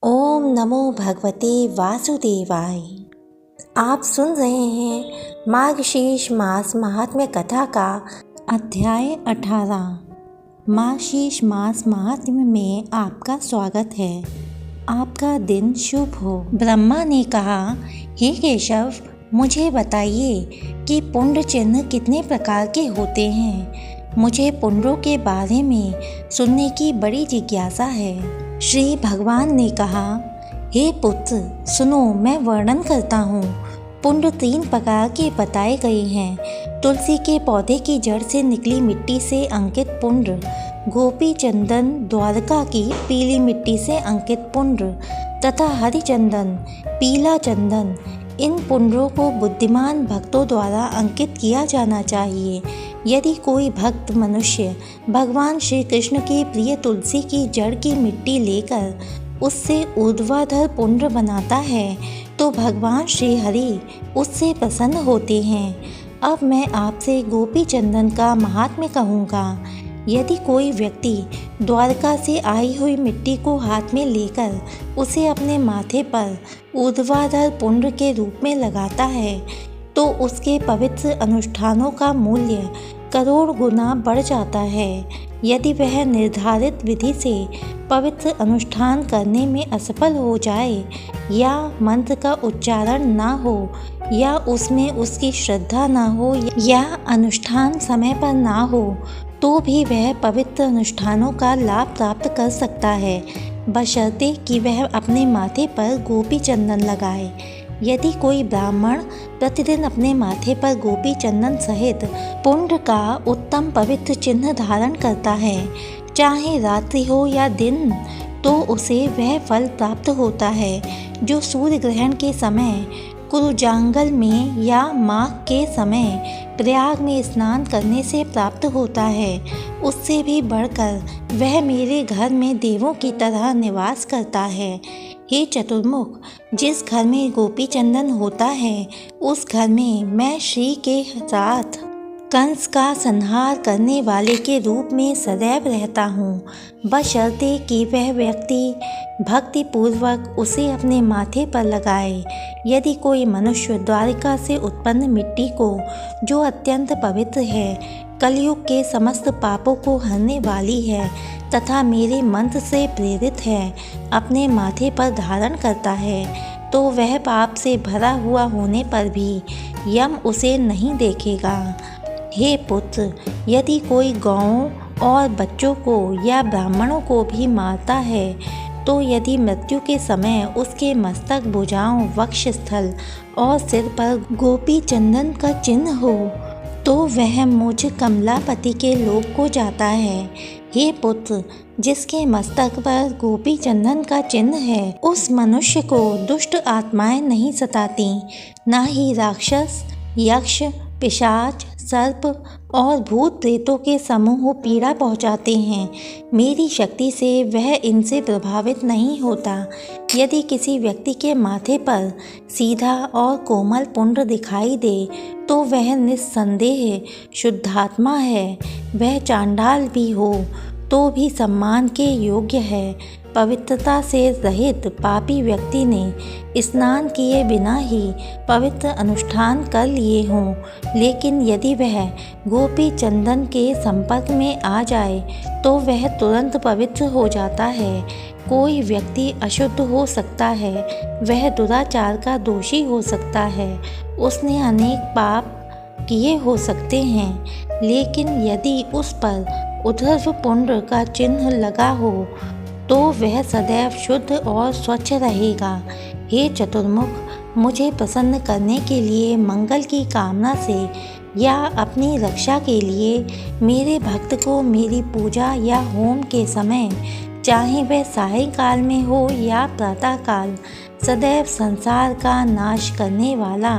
ओम नमो भगवते वासुदेवाय। आप सुन रहे हैं मार्गशीर्ष मास महात्म्य कथा का अध्याय 18। मार्गशीर्ष मास महात्म्य में आपका स्वागत है। आपका दिन शुभ हो। ब्रह्मा ने कहा, हे केशव, मुझे बताइए कि पुण्य चिन्ह कितने प्रकार के होते हैं। मुझे पुण्यों के बारे में सुनने की बड़ी जिज्ञासा है। श्री भगवान ने कहा, हे पुत्र, सुनो, मैं वर्णन करता हूँ। पुण्य 3 प्रकार के बताए गए हैं। तुलसी के पौधे की जड़ से निकली मिट्टी से अंकित पुण्य, गोपी चंदन, द्वारका की पीली मिट्टी से अंकित पुण्य तथा हरि चंदन, पीला चंदन। इन पुण्यों को बुद्धिमान भक्तों द्वारा अंकित किया जाना चाहिए। यदि कोई भक्त मनुष्य भगवान श्री कृष्ण की प्रिय तुलसी की जड़ की मिट्टी लेकर उससे ऊर्ध्वाधर पुण्य बनाता है तो भगवान श्री हरि उससे प्रसन्न होते हैं। अब मैं आपसे गोपी चंदन का महात्म्य कहूँगा। यदि कोई व्यक्ति द्वारका से आई हुई मिट्टी को हाथ में लेकर उसे अपने माथे पर ऊर्ध्वाधर पुण्य के रूप में लगाता है तो उसके पवित्र अनुष्ठानों का मूल्य करोड़ गुना बढ़ जाता है। यदि वह निर्धारित विधि से पवित्र अनुष्ठान करने में असफल हो जाए या मंत्र का उच्चारण ना हो या उसमें उसकी श्रद्धा ना हो या अनुष्ठान समय पर ना हो तो भी वह पवित्र अनुष्ठानों का लाभ प्राप्त कर सकता है, बशर्ते कि वह अपने माथे पर गोपी चंदन लगाए। यदि कोई ब्राह्मण प्रतिदिन अपने माथे पर गोपी चंदन सहित पुण्य का उत्तम पवित्र चिन्ह धारण करता है, चाहे रात्रि हो या दिन, तो उसे वह फल प्राप्त होता है जो सूर्य ग्रहण के समय कुरुजांगल में या माघ के समय प्रयाग में स्नान करने से प्राप्त होता है। उससे भी बढ़कर वह मेरे घर में देवों की तरह निवास करता है। हे चतुर्मुख, जिस घर में गोपी चंदन होता है उस घर में मैं श्री के साथ कंस का संहार करने वाले के रूप में सदैव रहता हूँ, बशर्ते कि वह व्यक्ति भक्ति पूर्वक उसे अपने माथे पर लगाए। यदि कोई मनुष्य द्वारिका से उत्पन्न मिट्टी को, जो अत्यंत पवित्र है, कलयुग के समस्त पापों को हरने वाली है तथा मेरे मंत्र से प्रेरित है, अपने माथे पर धारण करता है, तो वह पाप से भरा हुआ होने पर भी यम उसे नहीं देखेगा। हे पुत्र, यदि कोई गौओं और बच्चों को या ब्राह्मणों को भी मारता है तो यदि मृत्यु के समय उसके मस्तक, भुजाओं, वक्षस्थल और सिर पर गोपी चंदन का चिन्ह हो तो वह मुझ कमलापति के लोक को जाता है। हे पुत्र, जिसके मस्तक पर गोपी चंदन का चिन्ह है उस मनुष्य को दुष्ट आत्माएं नहीं सताती, ना ही राक्षस, यक्ष, पिशाच, सर्प और भूत प्रेतों के समूह पीड़ा पहुंचाते हैं। मेरी शक्ति से वह इनसे प्रभावित नहीं होता। यदि किसी व्यक्ति के माथे पर सीधा और कोमल पुण्य दिखाई दे तो वह निस्संदेह शुद्धात्मा है। वह चांडाल भी हो तो भी सम्मान के योग्य है। पवित्रता से रहित पापी व्यक्ति ने स्नान किए बिना ही पवित्र अनुष्ठान कर लिए हों, लेकिन यदि वह गोपी चंदन के संपर्क में आ जाए तो वह तुरंत पवित्र हो जाता है। कोई व्यक्ति अशुद्ध हो सकता है, वह दुराचार का दोषी हो सकता है, उसने अनेक पाप किए हो सकते हैं, लेकिन यदि उस पर उद्धव पुण्य का चिन्ह लगा हो तो वह सदैव शुद्ध और स्वच्छ रहेगा। हे चतुर्मुख, मुझे प्रसन्न करने के लिए, मंगल की कामना से या अपनी रक्षा के लिए मेरे भक्त को मेरी पूजा या होम के समय, चाहे वह सायंकाल में हो या प्रातःकाल, सदैव संसार का नाश करने वाला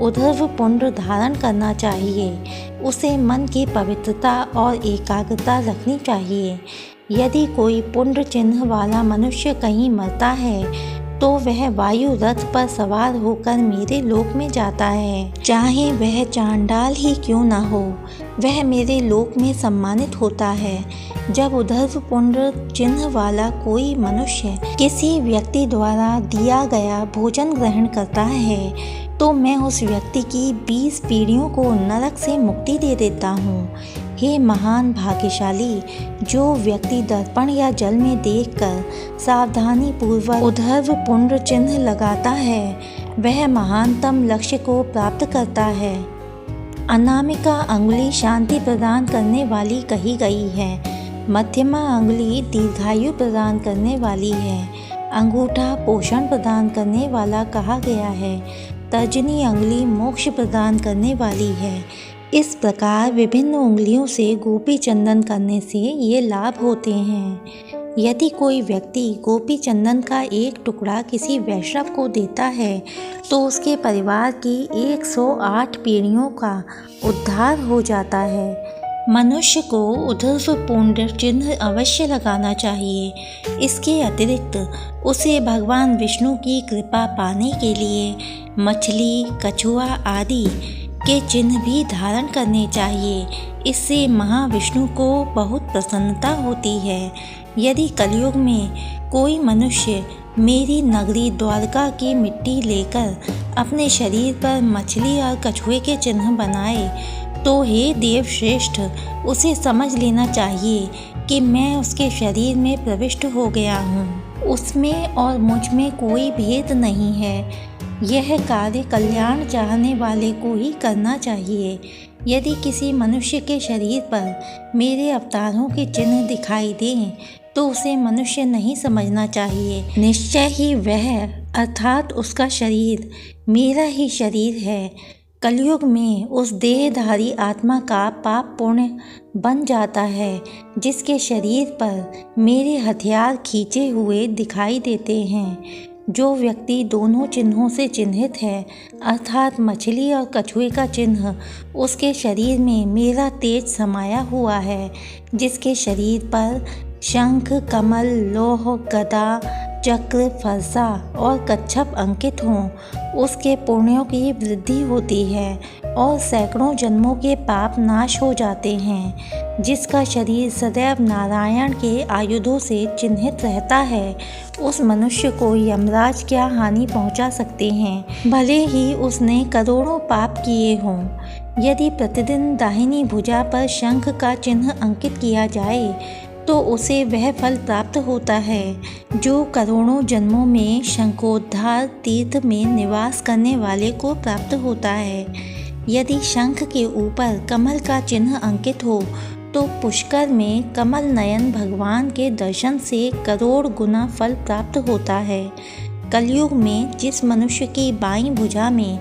उद्धव पुण्य धारण करना चाहिए। उसे मन की पवित्रता और एकाग्रता रखनी चाहिए। यदि कोई पुण्य चिन्ह वाला मनुष्य कहीं मरता है तो वह वायु रथ पर सवार होकर मेरे लोक में जाता है, चाहे वह चांडाल ही क्यों ना हो। वह मेरे लोक में सम्मानित होता है। जब उद्धव पुंड चिन्ह वाला कोई मनुष्य किसी व्यक्ति द्वारा दिया गया भोजन ग्रहण करता है तो मैं उस व्यक्ति की 20 पीढ़ियों को नरक से मुक्ति दे देता हूँ। हे महान भाग्यशाली, जो व्यक्ति दर्पण या जल में देखकर सावधानी पूर्वक उद्धव पुंड चिन्ह लगाता है वह महानतम लक्ष्य को प्राप्त करता है। अनामिका अंगुली शांति प्रदान करने वाली कही गई है। मध्यमा अंगुली दीर्घायु प्रदान करने वाली है। अंगूठा पोषण प्रदान करने वाला कहा गया है। तर्जनी अंगुली मोक्ष प्रदान करने वाली है। इस प्रकार विभिन्न उंगलियों से गोपी चंदन करने से ये लाभ होते हैं। यदि कोई व्यक्ति गोपी चंदन का एक टुकड़ा किसी वैष्णव को देता है तो उसके परिवार की 108 पीढ़ियों का उद्धार हो जाता है। मनुष्य को उद्धव पुंड चिन्ह अवश्य लगाना चाहिए। इसके अतिरिक्त उसे भगवान विष्णु की कृपा पाने के लिए मछली, कछुआ आदि के चिन्ह भी धारण करने चाहिए। इससे महाविष्णु को बहुत प्रसन्नता होती है। यदि कलयुग में कोई मनुष्य मेरी नगरी द्वारका की मिट्टी लेकर अपने शरीर पर मछली और कछुए के चिन्ह बनाए तो हे देवश्रेष्ठ, उसे समझ लेना चाहिए कि मैं उसके शरीर में प्रविष्ट हो गया हूँ। उसमें और मुझ में कोई भेद नहीं है। यह कार्य कल्याण चाहने वाले को ही करना चाहिए। यदि किसी मनुष्य के शरीर पर मेरे अवतारों के चिन्ह दिखाई दें तो उसे मनुष्य नहीं समझना चाहिए। निश्चय ही वह अर्थात उसका शरीर मेरा ही शरीर है। कलयुग में उस देहधारी आत्मा का पाप पुण्य बन जाता है जिसके शरीर पर मेरे हथियार खींचे हुए दिखाई देते हैं। जो व्यक्ति दोनों चिन्हों से चिन्हित है अर्थात मछली और कछुए का चिन्ह, उसके शरीर में मेरा तेज समाया हुआ है। जिसके शरीर पर शंख, कमल, लौह, गदा, चक्र, फरसा और कच्छप अंकित हों उसके पुण्यों की वृद्धि होती है और सैकड़ों जन्मों के पाप नाश हो जाते हैं। जिसका शरीर सदैव नारायण के आयुधों से चिन्हित रहता है उस मनुष्य को यमराज क्या हानि पहुंचा सकते हैं, भले ही उसने करोड़ों पाप किए हों। यदि प्रतिदिन दाहिनी भुजा पर शंख का चिन्ह अंकित किया जाए तो उसे वह फल प्राप्त होता है जो करोड़ों जन्मों में शंखोद्धार तीर्थ में निवास करने वाले को प्राप्त होता है। यदि शंख के ऊपर कमल का चिन्ह अंकित हो तो पुष्कर में कमल नयन भगवान के दर्शन से करोड़ गुना फल प्राप्त होता है। कलयुग में जिस मनुष्य की बाईं भुजा में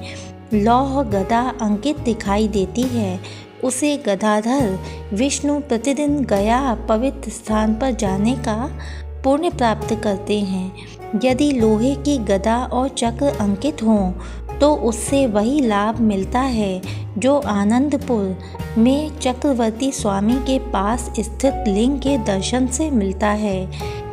लौह गदा अंकित दिखाई देती है उसे गदाधर विष्णु प्रतिदिन गया पवित्र स्थान पर जाने का पुण्य प्राप्त करते हैं। यदि लोहे की गदा और चक्र अंकित हों तो उससे वही लाभ मिलता है जो आनंदपुर में चक्रवर्ती स्वामी के पास स्थित लिंग के दर्शन से मिलता है।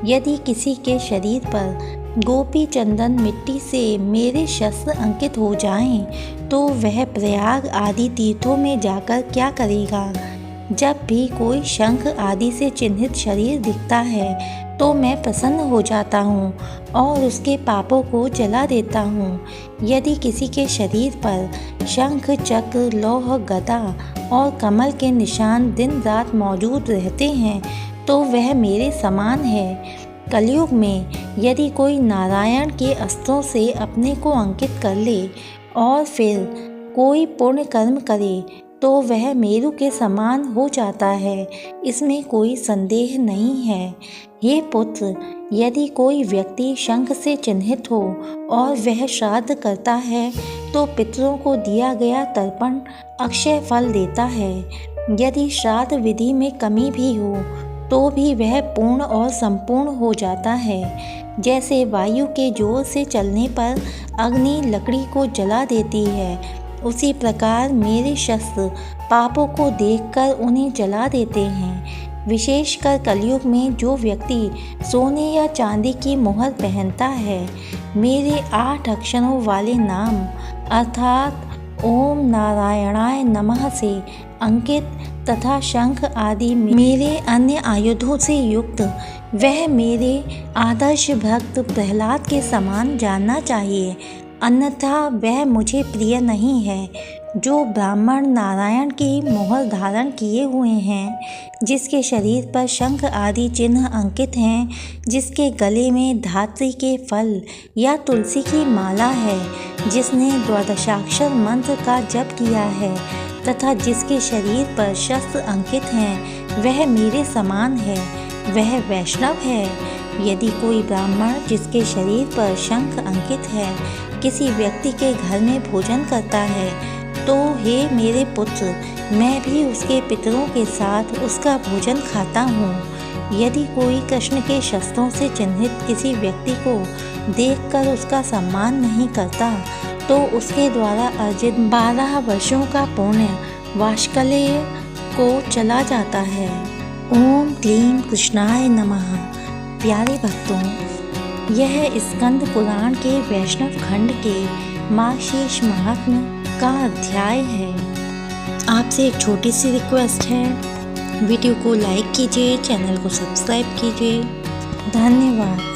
यदि किसी के शरीर पर गोपी चंदन मिट्टी से मेरे शस्त्र अंकित हो जाएं तो वह प्रयाग आदि तीर्थों में जाकर क्या करेगा। जब भी कोई शंख आदि से चिन्हित शरीर दिखता है तो मैं प्रसन्न हो जाता हूँ और उसके पापों को जला देता हूँ। यदि किसी के शरीर पर शंख, चक्र, लौह, गदा और कमल के निशान दिन रात मौजूद रहते हैं तो वह मेरे समान है। कलयुग में यदि कोई नारायण के अस्त्रों से अपने को अंकित कर ले और फिर कोई पुण्य कर्म करे तो वह मेरु के समान हो जाता है, इसमें कोई संदेह नहीं है। हे पुत्र, यदि कोई व्यक्ति शंख से चिन्हित हो और वह श्राद्ध करता है तो पितरों को दिया गया तर्पण अक्षय फल देता है। यदि श्राद्ध विधि में कमी भी हो तो भी वह पूर्ण और संपूर्ण हो जाता है। जैसे वायु के जोर से चलने पर अग्नि लकड़ी को जला देती है, उसी प्रकार मेरे शस्त्र पापों को देखकर उन्हें जला देते हैं। विशेषकर कलयुग में जो व्यक्ति सोने या चांदी की मोहर पहनता है, मेरे 8 अक्षरों वाले नाम अर्थात ओम नारायणाय नमः से अंकित तथा शंख आदि मेरे अन्य आयुधों से युक्त वह मेरे आदर्श भक्त प्रहलाद के समान जानना चाहिए, अन्यथा वह मुझे प्रिय नहीं है। जो ब्राह्मण नारायण की मोहर धारण किए हुए हैं, जिसके शरीर पर शंख आदि चिन्ह अंकित हैं, जिसके गले में धात्री के फल या तुलसी की माला है, जिसने द्वादशाक्षर मंत्र का जप किया है तथा जिसके शरीर पर शस्त्र अंकित हैं, वह मेरे समान है, वह वैष्णव है। यदि कोई ब्राह्मण जिसके शरीर पर शंख अंकित है किसी व्यक्ति के घर में भोजन करता है, तो हे मेरे पुत्र, मैं भी उसके पितरों के साथ उसका भोजन खाता हूँ। यदि कोई कृष्ण के शस्त्रों से चिन्हित किसी व्यक्ति को देखकर उसका सम्मान नहीं करता, तो उसके द्वारा अर्जित 12 वर्षों का पुण्य वाष्कलेय को चला जाता है। ओम क्लीं कृष्णाय नमः। प्यारे भक्तों, यह स्कंद पुराण के वैष्णव खंड के मार्गशीर्ष महात्म्य का अध्याय है। आपसे एक छोटी सी रिक्वेस्ट है, वीडियो को लाइक कीजिए, चैनल को सब्सक्राइब कीजिए। धन्यवाद।